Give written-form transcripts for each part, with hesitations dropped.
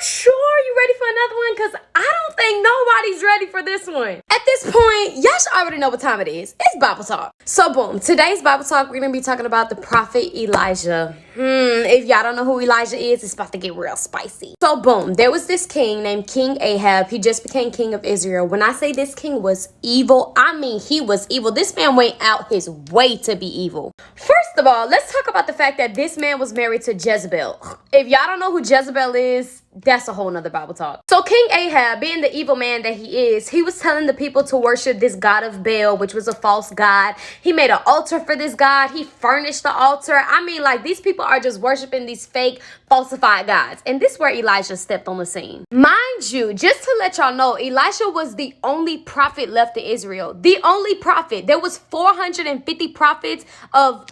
sure you ready for another one? Because I don't think nobody's ready for this one. At this point, y'all should already know what time it is. It's Bible Talk. So boom, today's Bible Talk, we're going to be talking about the prophet Elijah. If y'all don't know who Elijah is, it's about to get real spicy. So boom, there was this king named King Ahab. He just became king of Israel. When I say this king was evil, I mean he was evil. This man went out his way to be evil. First of all, let's talk about the fact that this man was married to Jezebel. If y'all don't know who Jezebel is, that's a whole nother Bible talk. So King Ahab, being the evil man that he is, he was telling the people to worship this god of Baal, which was a false god. He made an altar for this god. He furnished the altar. I mean, like, these people are just worshiping these fake, falsified gods. And this is where Elijah stepped on the scene. Mind you, just to let y'all know, Elijah was the only prophet left in Israel. The only prophet. There was 450 prophets of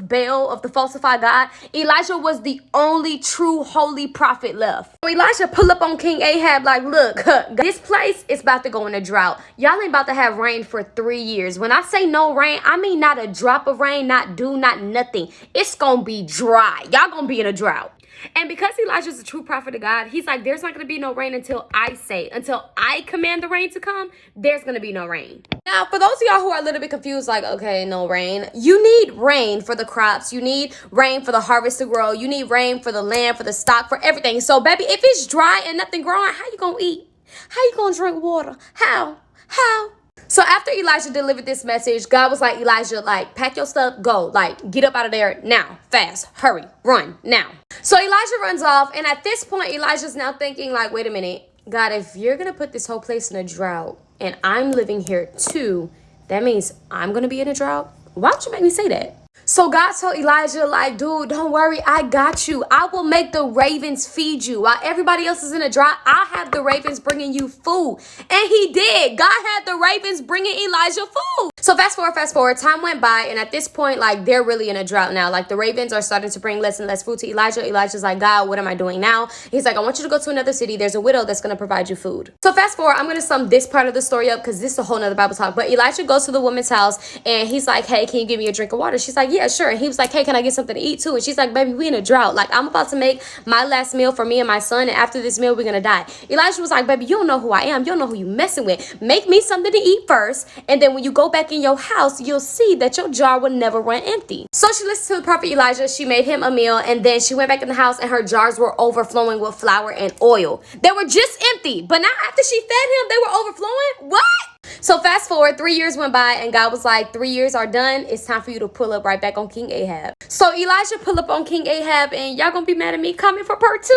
Baal, of the falsified god. Elijah was the only true holy prophet left. So Elijah pull up on King Ahab like, look, this place is about to go in a drought. Y'all ain't about to have rain for 3 years. When I say no rain, I mean not a drop of rain, not dew, not nothing. It's gonna be dry. Y'all gonna be in a drought. And because Elijah's a true prophet of God, he's like, there's not going to be no rain until I command the rain to come, there's going to be no rain. Now, for those of y'all who are a little bit confused, like, okay, no rain. You need rain for the crops. You need rain for the harvest to grow. You need rain for the land, for the stock, for everything. So, baby, if it's dry and nothing growing, how you going to eat? How you going to drink water? How? So after Elijah delivered this message, God was like, Elijah, like, pack your stuff, go, like, get up out of there now, fast, hurry, run now. So Elijah runs off. And at this point, Elijah's now thinking like, wait a minute, God, if you're going to put this whole place in a drought and I'm living here too, that means I'm going to be in a drought. Why don't you make me say that? So God told Elijah, like, dude, don't worry. I got you. I will make the ravens feed you. While everybody else is in a drought, I'll have the ravens bringing you food. And he did. God had the ravens bringing Elijah food. So fast forward, time went by. And at this point, like, they're really in a drought now. Like, the ravens are starting to bring less and less food to Elijah. Elijah's like, God, what am I doing now? He's like, I want you to go to another city. There's a widow that's going to provide you food. So fast forward, I'm going to sum this part of the story up because this is a whole nother Bible talk. But Elijah goes to the woman's house and he's like, hey, can you give me a drink of water? She's like, yeah, sure. And he was like, hey, can I get something to eat too? And she's like, baby, we in a drought. Like, I'm about to make my last meal for me and my son. And after this meal, we're going to die. Elijah was like, baby, you don't know who I am. You don't know who you messing with. Make me something to eat first. And then when you go back in your house, you'll see that your jar will never run empty. So she listened to the prophet Elijah. She made him a meal. And then she went back in the house and her jars were overflowing with flour and oil. They were just empty. But now after she fed him, they were overflowing. What? So fast forward, 3 years went by and God was like, 3 years are done. It's time for you to pull up right back on King Ahab. So Elijah pull up on King Ahab and y'all gonna be mad at me. Comment for part 2.